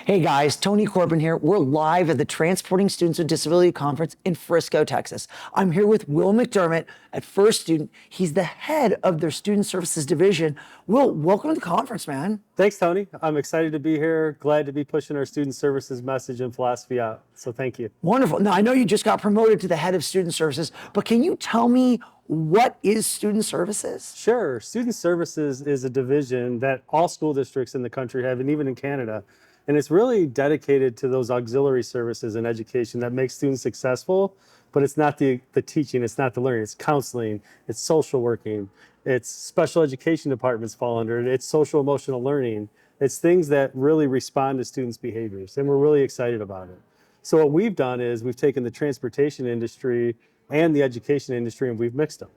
Hey guys, Tony Corpin here. We're live at the Transporting Students with Disability Conference in Frisco, Texas. I'm here with Will McDermott at First Student. He's the head of their Student Services Division. Will, welcome to the conference, man. Thanks, Tony. I'm excited to be here. Glad to be pushing our student services message and philosophy out. So thank you. Wonderful. Now, I know you just got promoted to the head of Student Services, but can you tell me what is Student Services? Sure. Student services is a division that all school districts in the country have, and even in Canada. And it's really dedicated to those auxiliary services and education that make students successful, but it's not the teaching, it's not the learning, it's counseling, it's social working, it's special education departments fall under it, it's social emotional learning. It's things that really respond to students' behaviors, and we're really excited about it. So what we've done is we've taken the transportation industry and the education industry and we've mixed them.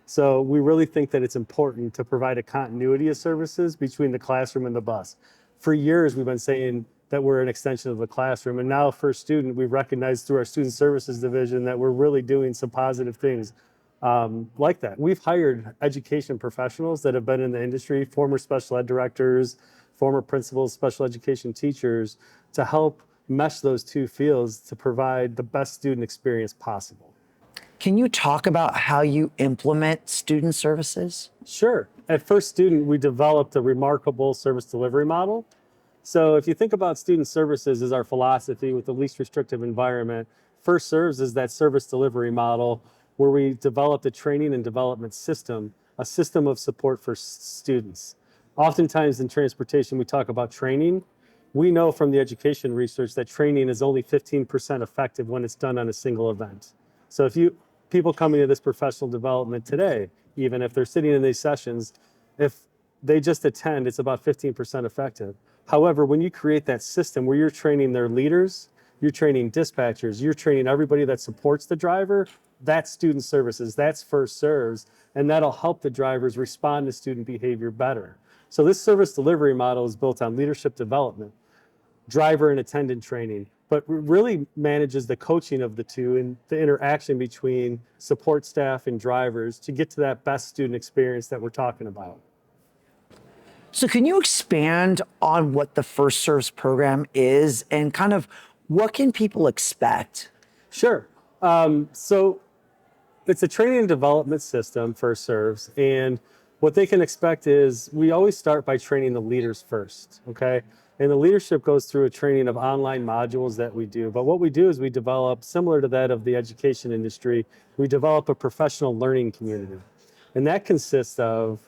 So we really think that it's important to provide a continuity of services between the classroom and the bus. For years, we've been saying that we're an extension of the classroom. And now for student, we've recognized through our student services division that we're really doing some positive things like that. We've hired education professionals that have been in the industry, former special ed directors, former principals, special education teachers, to help mesh those two fields to provide the best student experience possible. Can you talk about how you implement student services? Sure. At First Student, we developed a remarkable service delivery model. So if you think about student services as our philosophy with the least restrictive environment, First Serves is that service delivery model where we developed a training and development system, a system of support for students. Oftentimes in transportation, we talk about training. We know from the education research that training is only 15% effective when it's done on a single event. So if people coming to this professional development today, even if they're sitting in these sessions, if they just attend, it's about 15% effective. However, when you create that system where you're training their leaders, you're training dispatchers, you're training everybody that supports the driver, that's student services, that's First Serves, and that'll help the drivers respond to student behavior better. So this service delivery model is built on leadership development, driver and attendant training, but really manages the coaching of the two and the interaction between support staff and drivers to get to that best student experience that we're talking about. So can you expand on what the First Serves program is and kind of what can people expect? Sure. So it's a training and development system, First Serves, and what they can expect is we always start by training the leaders first, okay? And the leadership goes through a training of online modules that we do. But what we do is we develop, similar to that of the education industry, we develop a professional learning community. And that consists of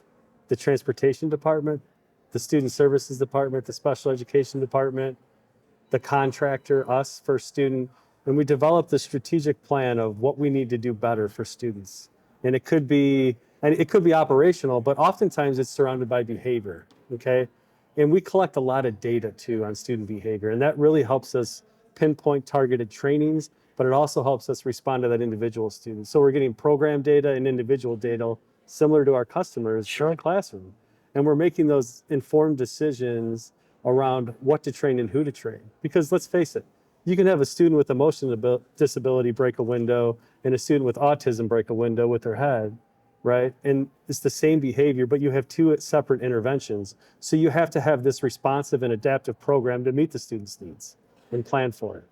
the transportation department, the student services department, the special education department, the contractor, us, First Student. And we develop the strategic plan of what we need to do better for students. And it could be operational, but oftentimes it's surrounded by behavior, okay? And we collect a lot of data too on student behavior, and that really helps us pinpoint targeted trainings, but it also helps us respond to that individual student. So we're getting program data and individual data similar to our customers in the classroom. And we're making those informed decisions around what to train and who to train. Because let's face it, you can have a student with emotional disability break a window and a student with autism break a window with their head, right? And it's the same behavior, but you have two separate interventions. So you have to have this responsive and adaptive program to meet the student's needs and plan for it.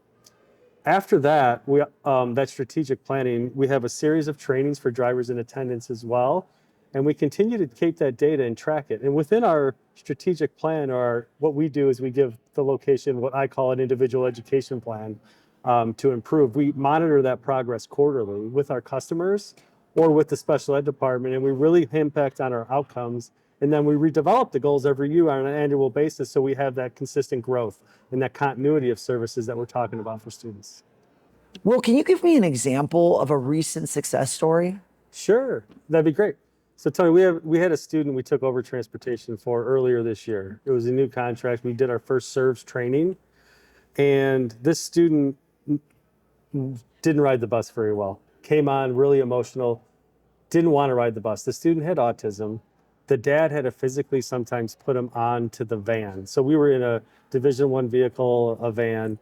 After that, that strategic planning, we have a series of trainings for drivers and attendants as well. And we continue to keep that data and track it. And within our strategic plan, what we do is we give the location what I call an individual education plan to improve. We monitor that progress quarterly with our customers or with the special ed department, and we really impact on our outcomes. And then we redevelop the goals every year on an annual basis so we have that consistent growth and that continuity of services that we're talking about for students. Will, can you give me an example of a recent success story? Sure, that'd be great. So Tony, we had a student we took over transportation for earlier this year. It was a new contract. We did our first Serves training, and this student didn't ride the bus very well. Came on really emotional, didn't want to ride the bus. The student had autism. The dad had to physically sometimes put him onto the van. So we were in a Division I vehicle, a van,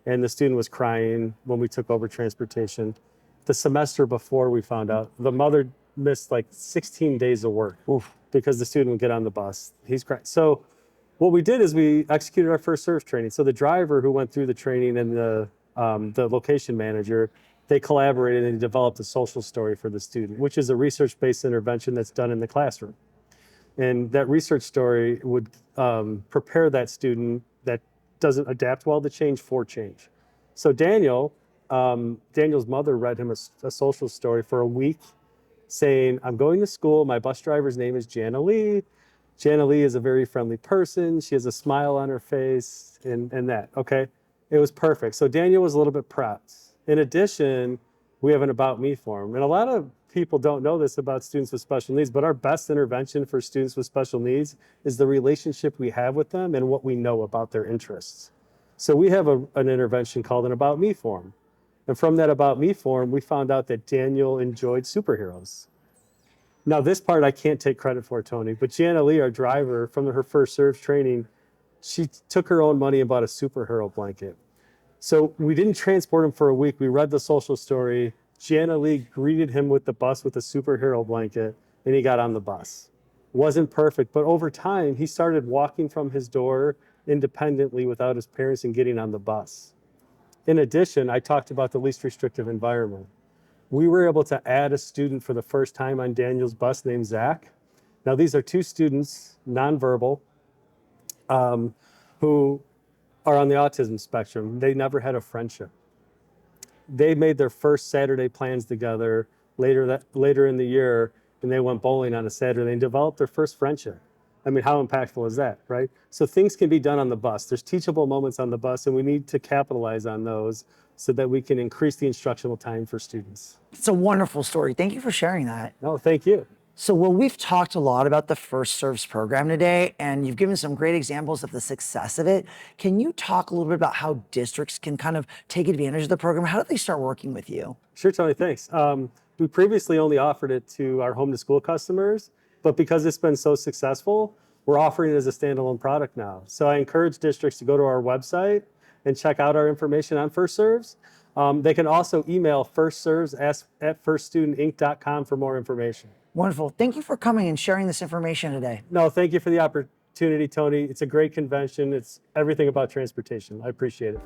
and the student was crying when we took over transportation. The semester before we found out, the mother missed like 16 days of work because the student would get on the bus. He's crying. So What we did is we executed our first service training. So the driver who went through the training and the location manager, they collaborated and developed a social story for the student, which is a research-based intervention that's done in the classroom. And that research story would prepare that student that doesn't adapt well to change for change. So Daniel's mother read him a social story for a week saying, I'm going to school. My bus driver's name is Jana Lee. Jana Lee is a very friendly person. She has a smile on her face and that, okay? It was perfect. So Daniel was a little bit prepped. In addition, we have an About Me form. And a lot of people don't know this about students with special needs, but our best intervention for students with special needs is the relationship we have with them and what we know about their interests. So we have an intervention called an About Me form. And from that About Me form, we found out that Daniel enjoyed superheroes. Now, this part I can't take credit for, Tony, but Jana Lee, our driver, from her first service training, she took her own money and bought a superhero blanket. So we didn't transport him for a week. We read the social story. Jana Lee greeted him with the bus with a superhero blanket, and he got on the bus. Wasn't perfect, but over time, he started walking from his door independently without his parents and getting on the bus. In addition, I talked about the least restrictive environment. We were able to add a student for the first time on Daniel's bus named Zach. Now, these are two students, nonverbal, who are on the autism spectrum. They never had a friendship. They made their first Saturday plans together later in the year, and they went bowling on a Saturday and developed their first friendship. I mean, how impactful is that, right? So things can be done on the bus. There's teachable moments on the bus, and we need to capitalize on those so that we can increase the instructional time for students. It's a wonderful story. Thank you for sharing that. No, thank you. So, Will, we've talked a lot about the First Serves program today, and you've given some great examples of the success of it. Can you talk a little bit about how districts can kind of take advantage of the program? How do they start working with you? Sure, Tony, thanks. We previously only offered it to our home to school customers, but because it's been so successful, we're offering it as a standalone product now. So I encourage districts to go to our website and check out our information on First Serves. They can also email firstserves@firststudentinc.com for more information. Wonderful. Thank you for coming and sharing this information today. No, thank you for the opportunity, Tony. It's a great convention. It's everything about transportation. I appreciate it.